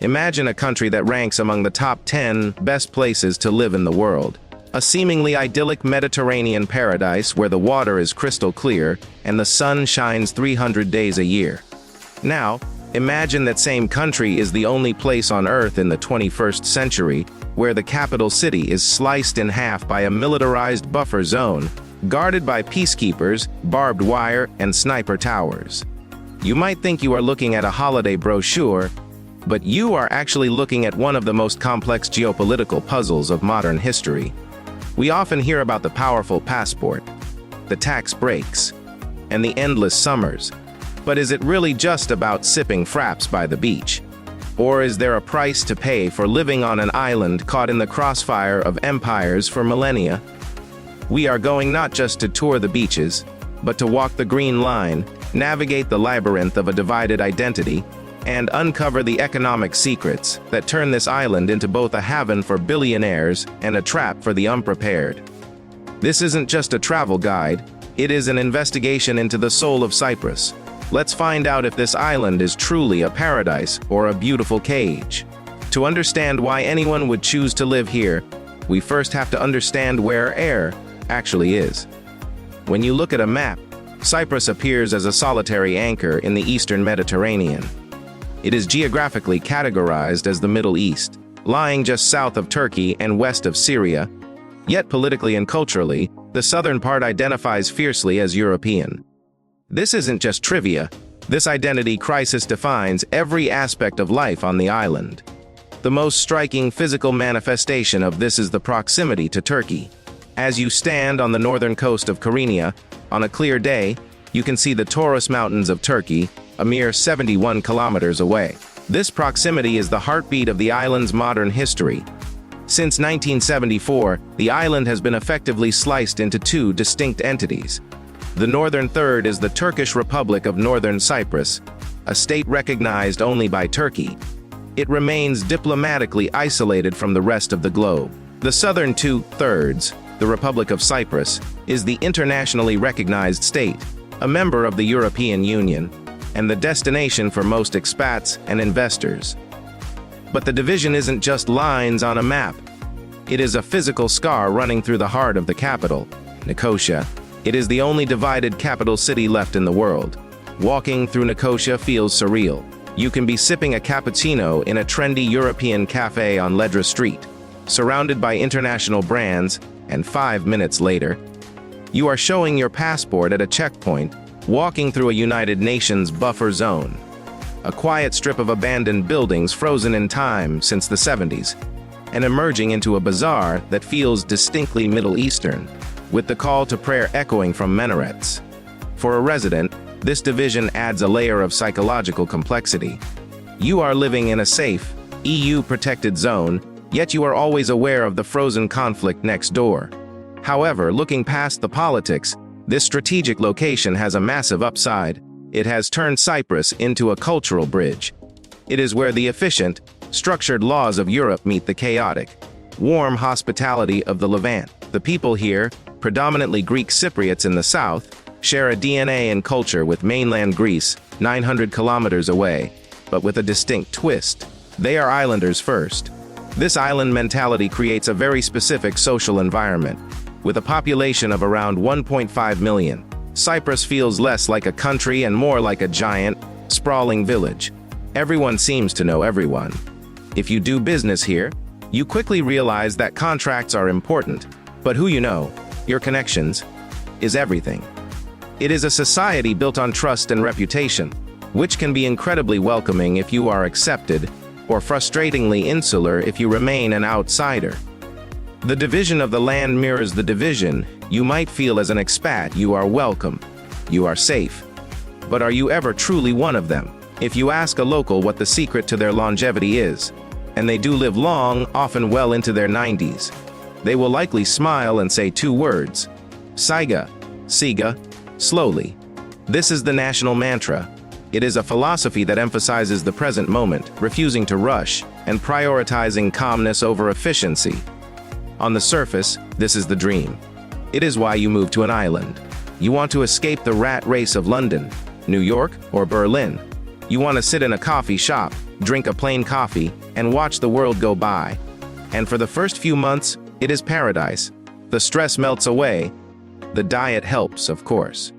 Imagine a country that ranks among the top 10 best places to live in the world. A seemingly idyllic Mediterranean paradise where the water is crystal clear and the sun shines 300 days a year. Now, imagine that same country is the only place on Earth in the 21st century where the capital city is sliced in half by a militarized buffer zone, guarded by peacekeepers, barbed wire, and sniper towers. You might think you are looking at a holiday brochure, but you are actually looking at one of the most complex geopolitical puzzles of modern history. We often hear about the powerful passport, the tax breaks, and the endless summers. But is it really just about sipping fraps by the beach? Or is there a price to pay for living on an island caught in the crossfire of empires for millennia? We are going not just to tour the beaches, but to walk the green line, navigate the labyrinth of a divided identity, and uncover the economic secrets that turn this island into both a haven for billionaires and a trap for the unprepared. This isn't just a travel guide, it is an investigation into the soul of Cyprus. Let's find out if this island is truly a paradise or a beautiful cage. To understand why anyone would choose to live here, we first have to understand where air actually is. When you look at a map, Cyprus appears as a solitary anchor in the eastern Mediterranean. It is geographically categorized as the Middle East, lying just south of Turkey and west of Syria, yet politically and culturally, the southern part identifies fiercely as European. This isn't just trivia. This identity crisis defines every aspect of life on the island. The most striking physical manifestation of this is the proximity to Turkey. As you stand on the northern coast of Kyrenia, on a clear day, you can see the Taurus Mountains of Turkey, a mere 71 kilometers away. This proximity is the heartbeat of the island's modern history. Since 1974, the island has been effectively sliced into two distinct entities. The northern third is the Turkish Republic of Northern Cyprus, a state recognized only by Turkey. It remains diplomatically isolated from the rest of the globe. The southern two-thirds, the Republic of Cyprus, is the internationally recognized state, a member of the European Union, and the destination for most expats and investors. But the division isn't just lines on a map. It is a physical scar running through the heart of the capital, Nicosia. It is the only divided capital city left in the world. Walking through Nicosia feels surreal. You can be sipping a cappuccino in a trendy European cafe on Ledra Street, surrounded by international brands, and 5 minutes later, you are showing your passport at a checkpoint, walking through a United Nations buffer zone. A quiet strip of abandoned buildings frozen in time since the 70s, and emerging into a bazaar that feels distinctly Middle Eastern, with the call to prayer echoing from minarets. For a resident, this division adds a layer of psychological complexity. You are living in a safe, EU-protected zone, yet you are always aware of the frozen conflict next door. However, looking past the politics, this strategic location has a massive upside. It has turned Cyprus into a cultural bridge. It is where the efficient, structured laws of Europe meet the chaotic, warm hospitality of the Levant. The people here, predominantly Greek Cypriots in the south, share a DNA and culture with mainland Greece, 900 kilometers away, but with a distinct twist. They are islanders first. This island mentality creates a very specific social environment. With a population of around 1.5 million, Cyprus feels less like a country and more like a giant, sprawling village. Everyone seems to know everyone. If you do business here, you quickly realize that contracts are important, but who you know, your connections, is everything. It is a society built on trust and reputation, which can be incredibly welcoming if you are accepted, or frustratingly insular if you remain an outsider. The division of the land mirrors the division. You might feel as an expat you are welcome, you are safe. But are you ever truly one of them? If you ask a local what the secret to their longevity is, and they do live long, often well into their 90s, they will likely smile and say two words: Siga Siga, slowly. This is the national mantra. It is a philosophy that emphasizes the present moment, refusing to rush, and prioritizing calmness over efficiency. On the surface, this is the dream. It is why you move to an island. You want to escape the rat race of London, New York, or Berlin. You want to sit in a coffee shop, drink a plain coffee, and watch the world go by. And for the first few months, it is paradise. The stress melts away. The diet helps, of course.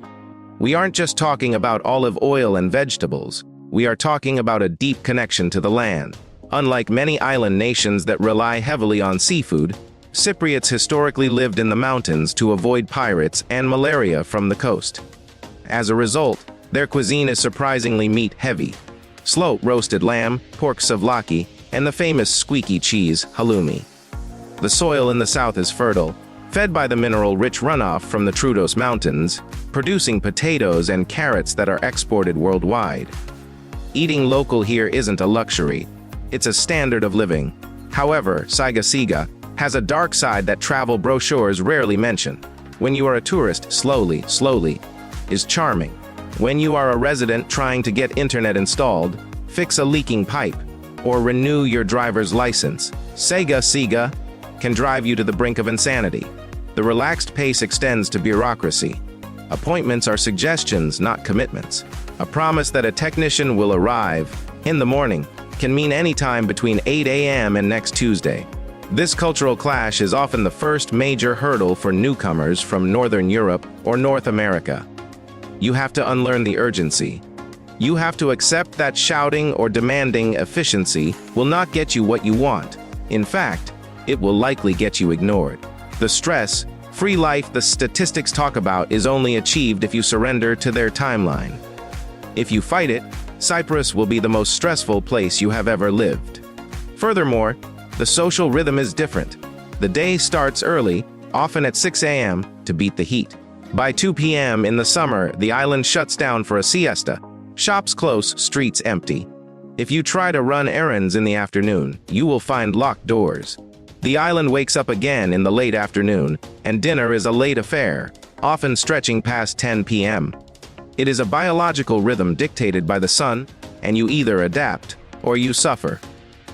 We aren't just talking about olive oil and vegetables. We are talking about a deep connection to the land. Unlike many island nations that rely heavily on seafood, Cypriots historically lived in the mountains to avoid pirates and malaria from the coast. As a result, their cuisine is surprisingly meat-heavy. Slow roasted lamb, pork souvlaki, and the famous squeaky cheese, halloumi. The soil in the south is fertile, fed by the mineral-rich runoff from the Troodos Mountains, producing potatoes and carrots that are exported worldwide. Eating local here isn't a luxury. It's a standard of living. However, Siga Siga has a dark side that travel brochures rarely mention. When you are a tourist, slowly is charming. When you are a resident trying to get internet installed, fix a leaking pipe, or renew your driver's license, Siga Siga can drive you to the brink of insanity. The relaxed pace extends to bureaucracy. Appointments are suggestions, not commitments. A promise that a technician will arrive in the morning can mean any time between 8 a.m. and next Tuesday. This cultural clash is often the first major hurdle for newcomers from Northern Europe or North America. You have to unlearn the urgency. You have to accept that shouting or demanding efficiency will not get you what you want. In fact, it will likely get you ignored. The stress-free life the statistics talk about is only achieved if you surrender to their timeline. If you fight it, Cyprus will be the most stressful place you have ever lived. Furthermore, the social rhythm is different. The day starts early, often at 6 a.m., to beat the heat. By 2 p.m. in the summer, the island shuts down for a siesta. Shops close, streets empty. If you try to run errands in the afternoon, you will find locked doors. The island wakes up again in the late afternoon, and dinner is a late affair, often stretching past 10 p.m. It is a biological rhythm dictated by the sun, and you either adapt or you suffer.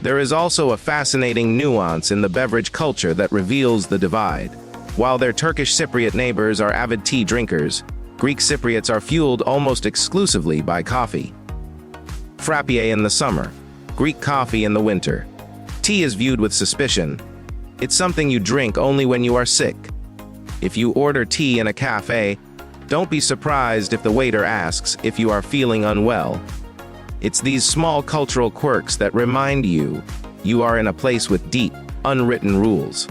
There is also a fascinating nuance in the beverage culture that reveals the divide. While their Turkish Cypriot neighbors are avid tea drinkers, Greek Cypriots are fueled almost exclusively by coffee. Frappe in the summer, Greek coffee in the winter. Tea is viewed with suspicion. It's something you drink only when you are sick. If you order tea in a cafe, don't be surprised if the waiter asks if you are feeling unwell. It's these small cultural quirks that remind you you are in a place with deep, unwritten rules.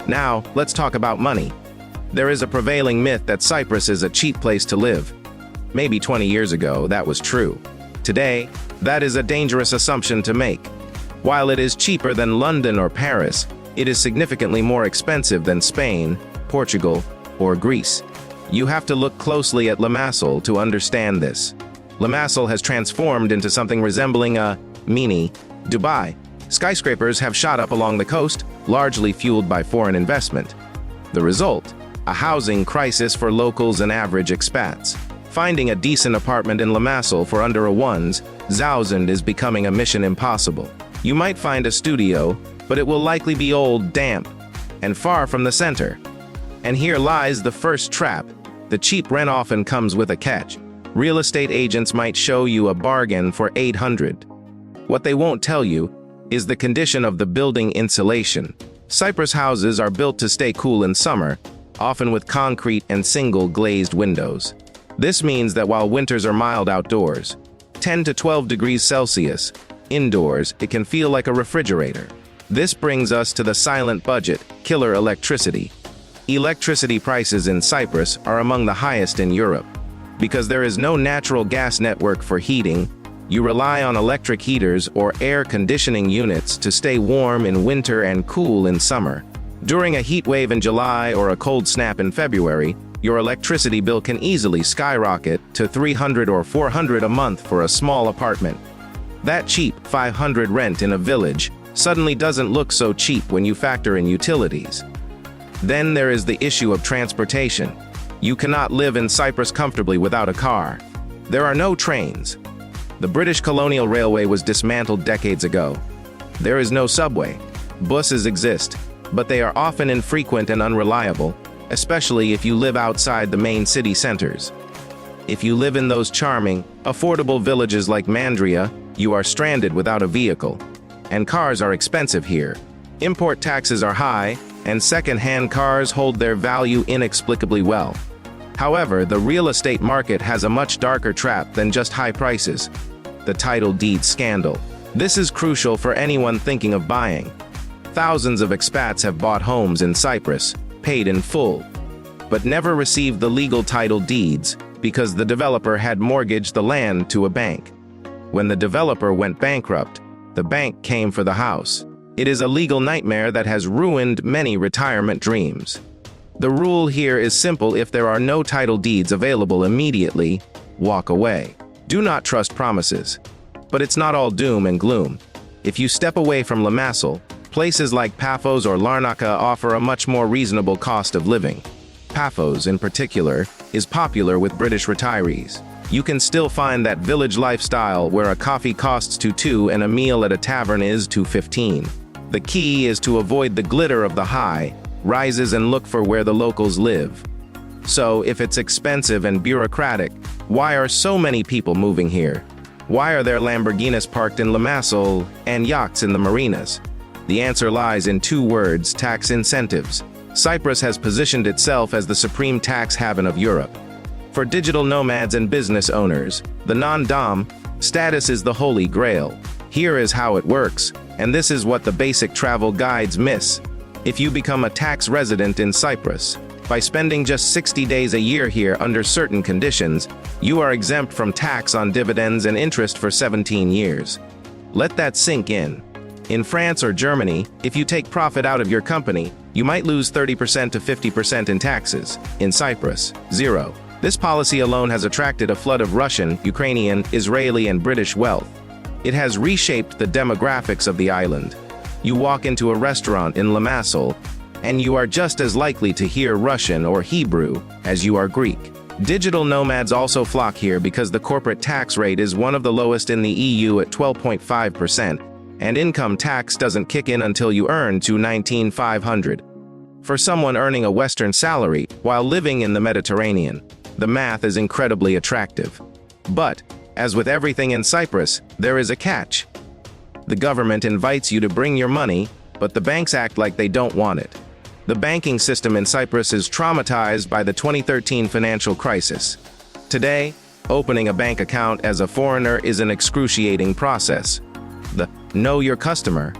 Now, let's talk about money. There is a prevailing myth that Cyprus is a cheap place to live. Maybe 20 years ago, that was true. Today, that is a dangerous assumption to make. While it is cheaper than London or Paris, it is significantly more expensive than Spain, Portugal, or Greece. You have to look closely at Limassol to understand this. Limassol has transformed into something resembling a mini Dubai. Skyscrapers have shot up along the coast, largely fueled by foreign investment. The result? A housing crisis for locals and average expats. Finding a decent apartment in Limassol for under a $1,000 is becoming a mission impossible. You might find a studio, but it will likely be old, damp, and far from the center. And here lies the first trap. The cheap rent often comes with a catch. Real estate agents might show you a bargain for $800. What they won't tell you is the condition of the building insulation. Cyprus houses are built to stay cool in summer, often with concrete and single glazed windows. This means that while winters are mild outdoors, 10 to 12 degrees Celsius, indoors, it can feel like a refrigerator. This brings us to the silent budget, killer electricity. Electricity prices in Cyprus are among the highest in Europe. Because there is no natural gas network for heating, you rely on electric heaters or air conditioning units to stay warm in winter and cool in summer. During a heat wave in July or a cold snap in February, your electricity bill can easily skyrocket to $300 or $400 a month for a small apartment. That cheap $500 rent in a village suddenly doesn't look so cheap when you factor in utilities. Then there is the issue of transportation. You cannot live in Cyprus comfortably without a car. There are no trains. The British Colonial Railway was dismantled decades ago. There is no subway. Buses exist, but they are often infrequent and unreliable, especially if you live outside the main city centers. If you live in those charming, affordable villages like Mandria, you are stranded without a vehicle. And cars are expensive here. Import taxes are high, and second-hand cars hold their value inexplicably well. However, the real estate market has a much darker trap than just high prices: the title deed scandal. This is crucial for anyone thinking of buying. Thousands of expats have bought homes in Cyprus, paid in full, but never received the legal title deeds because the developer had mortgaged the land to a bank. When the developer went bankrupt, the bank came for the house. It is a legal nightmare that has ruined many retirement dreams. The rule here is simple: if there are no title deeds available immediately, walk away. Do not trust promises. But it's not all doom and gloom. If you step away from Limassol, places like Paphos or Larnaca offer a much more reasonable cost of living. Paphos, in particular, is popular with British retirees. You can still find that village lifestyle where a coffee costs $2 and a meal at a tavern is $2.15. The key is to avoid the glitter of the high rises and look for where the locals live. So, if it's expensive and bureaucratic, why are so many people moving here? Why are there Lamborghinis parked in Limassol and yachts in the marinas? The answer lies in two words: tax incentives. Cyprus has positioned itself as the supreme tax haven of Europe. For digital nomads and business owners, the non-dom status is the holy grail. Here is how it works, and this is what the basic travel guides miss. If you become a tax resident in Cyprus, by spending just 60 days a year here under certain conditions, you are exempt from tax on dividends and interest for 17 years. Let that sink in. In France or Germany, if you take profit out of your company, you might lose 30% to 50% in taxes. In Cyprus, zero. This policy alone has attracted a flood of Russian, Ukrainian, Israeli, and British wealth. It has reshaped the demographics of the island. You walk into a restaurant in Limassol, and you are just as likely to hear Russian or Hebrew as you are Greek. Digital nomads also flock here because the corporate tax rate is one of the lowest in the EU at 12.5%, and income tax doesn't kick in until you earn to $19,500. For someone earning a Western salary while living in the Mediterranean, the math is incredibly attractive. But, as with everything in Cyprus, there is a catch. The government invites you to bring your money, but the banks act like they don't want it. The banking system in Cyprus is traumatized by the 2013 financial crisis. Today, opening a bank account as a foreigner is an excruciating process. The Know Your Customer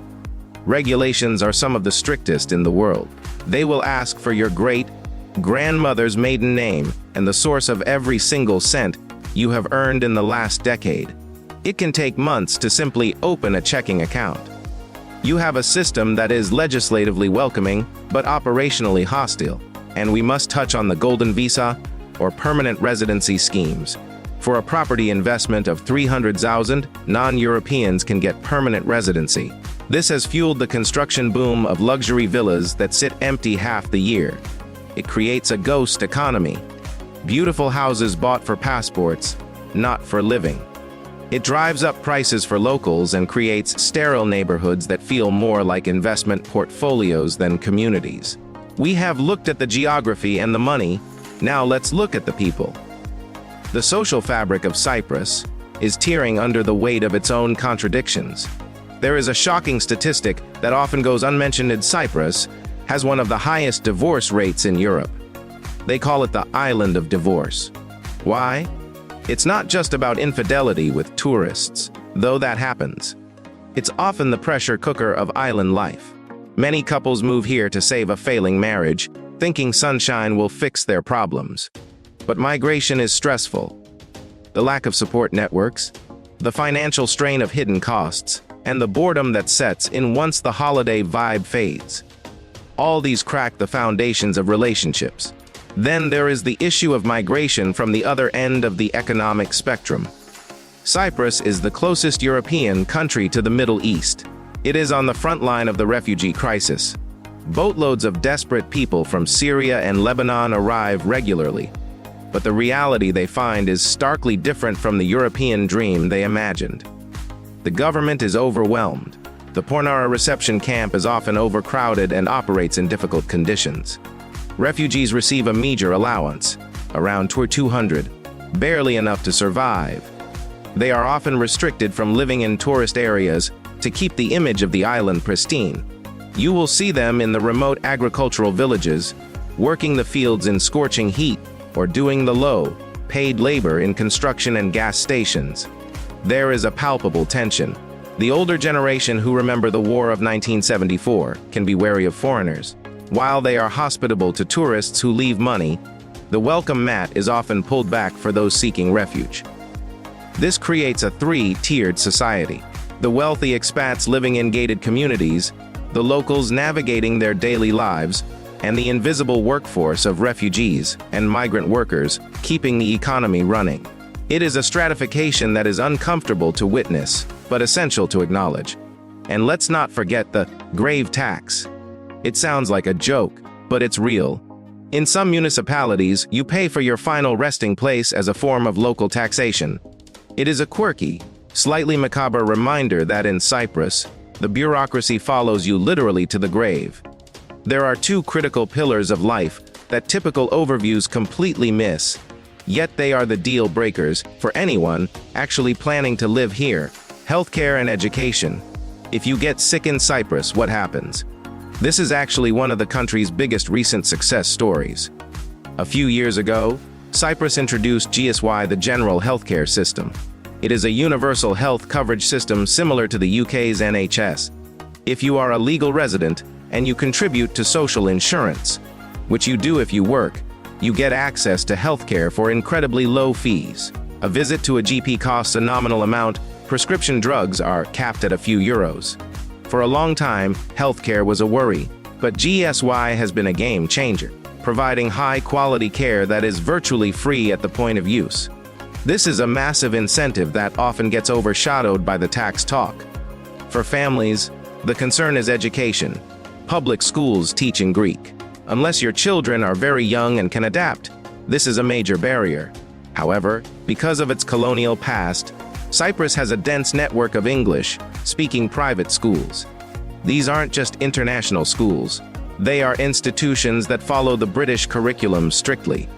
regulations are some of the strictest in the world. They will ask for your great-grandmother's maiden name and the source of every single cent you have earned in the last decade. It can take months to simply open a checking account. You have a system that is legislatively welcoming, but operationally hostile. And we must touch on the golden visa or permanent residency schemes. For a property investment of 300,000, non-Europeans can get permanent residency. This has fueled the construction boom of luxury villas that sit empty half the year. It creates a ghost economy. Beautiful houses bought for passports, not for living. It drives up prices for locals and creates sterile neighborhoods that feel more like investment portfolios than communities. We have looked at the geography and the money, now let's look at the people. The social fabric of Cyprus is tearing under the weight of its own contradictions. There is a shocking statistic that often goes unmentioned: in Cyprus has one of the highest divorce rates in Europe. They call it the island of divorce. Why? It's not just about infidelity with tourists, though that happens. It's often the pressure cooker of island life. Many couples move here to save a failing marriage, thinking sunshine will fix their problems. But migration is stressful. The lack of support networks, the financial strain of hidden costs, and the boredom that sets in once the holiday vibe fades. All these crack the foundations of relationships. Then there is the issue of migration from the other end of the economic spectrum. Cyprus is the closest European country to the Middle East. It is on the front line of the refugee crisis. Boatloads of desperate people from Syria and Lebanon arrive regularly. But the reality they find is starkly different from the European dream they imagined. The government is overwhelmed. The Pornara reception camp is often overcrowded and operates in difficult conditions. Refugees receive a meager allowance, around 200, barely enough to survive. They are often restricted from living in tourist areas to keep the image of the island pristine. You will see them in the remote agricultural villages, working the fields in scorching heat, or doing the low-paid labor in construction and gas stations. There is a palpable tension. The older generation who remember the War of 1974 can be wary of foreigners. While they are hospitable to tourists who leave money, the welcome mat is often pulled back for those seeking refuge. This creates a three-tiered society. The wealthy expats living in gated communities, the locals navigating their daily lives, and the invisible workforce of refugees and migrant workers keeping the economy running. It is a stratification that is uncomfortable to witness, but essential to acknowledge. And let's not forget the grave tax. It sounds like a joke, but it's real. In some municipalities, you pay for your final resting place as a form of local taxation. It is a quirky, slightly macabre reminder that in Cyprus, the bureaucracy follows you literally to the grave. There are two critical pillars of life that typical overviews completely miss, yet they are the deal breakers for anyone actually planning to live here: healthcare and education. If you get sick in Cyprus, what happens? This is actually one of the country's biggest recent success stories. A few years ago, Cyprus introduced GSY, the General Healthcare System. It is a universal health coverage system similar to the UK's NHS. If you are a legal resident and you contribute to social insurance, which you do if you work, you get access to healthcare for incredibly low fees. A visit to a GP costs a nominal amount. Prescription drugs are capped at a few euros. For a long time, healthcare was a worry, but GSY has been a game changer, providing high-quality care that is virtually free at the point of use. This is a massive incentive that often gets overshadowed by the tax talk. For families, the concern is education. Public schools teaching Greek. Unless your children are very young and can adapt, this is a major barrier. However, because of its colonial past, Cyprus has a dense network of English-speaking private schools. These aren't just international schools. They are institutions that follow the British curriculum strictly.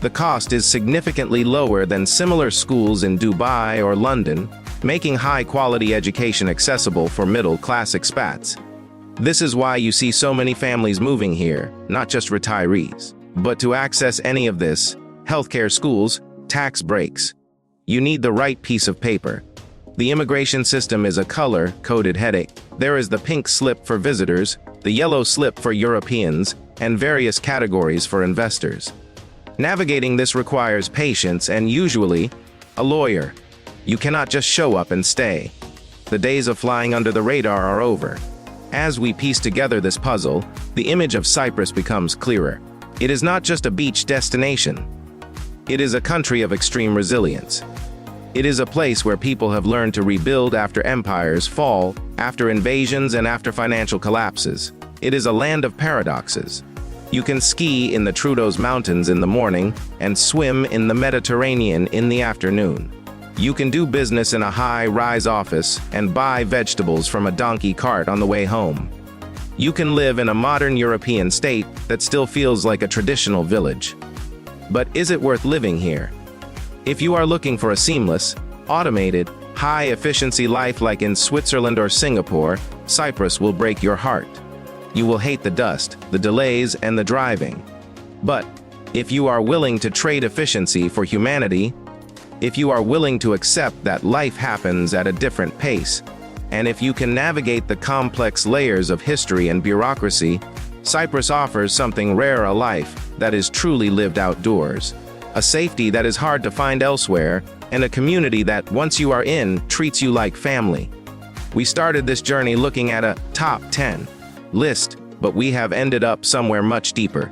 The cost is significantly lower than similar schools in Dubai or London, making high-quality education accessible for middle-class expats. This is why you see so many families moving here, not just retirees. But to access any of this, healthcare, schools, tax breaks, you need the right piece of paper. The immigration system is a color-coded headache. There is the pink slip for visitors, the yellow slip for Europeans, and various categories for investors. Navigating this requires patience and, usually, a lawyer. You cannot just show up and stay. The days of flying under the radar are over. As we piece together this puzzle, the image of Cyprus becomes clearer. It is not just a beach destination. It is a country of extreme resilience. It is a place where people have learned to rebuild after empires fall, after invasions, and after financial collapses. It is a land of paradoxes. You can ski in the Troodos Mountains in the morning and swim in the Mediterranean in the afternoon. You can do business in a high-rise office and buy vegetables from a donkey cart on the way home. You can live in a modern European state that still feels like a traditional village. But is it worth living here? If you are looking for a seamless, automated, high-efficiency life like in Switzerland or Singapore, Cyprus will break your heart. You will hate the dust, the delays, and the driving. But if you are willing to trade efficiency for humanity, if you are willing to accept that life happens at a different pace, and if you can navigate the complex layers of history and bureaucracy, Cyprus offers something rare: a life that is truly lived outdoors, a safety that is hard to find elsewhere, and a community that, once you are in, treats you like family. We started this journey looking at a top 10 list, but we have ended up somewhere much deeper.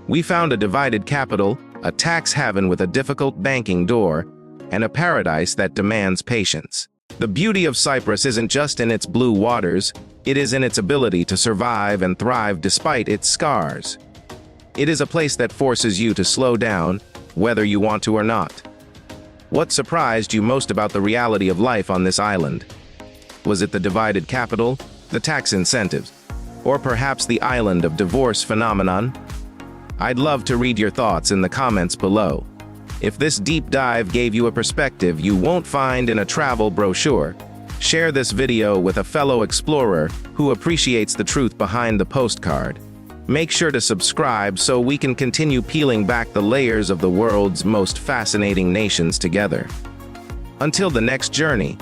We found a divided capital, a tax haven with a difficult banking door, and a paradise that demands patience. The beauty of Cyprus isn't just in its blue waters, it is in its ability to survive and thrive despite its scars. It is a place that forces you to slow down, whether you want to or not. What surprised you most about the reality of life on this island? Was it the divided capital, the tax incentives, or perhaps the island of divorce phenomenon? I'd love to read your thoughts in the comments below. If this deep dive gave you a perspective you won't find in a travel brochure, share this video with a fellow explorer who appreciates the truth behind the postcard. Make sure to subscribe so we can continue peeling back the layers of the world's most fascinating nations together. Until the next journey,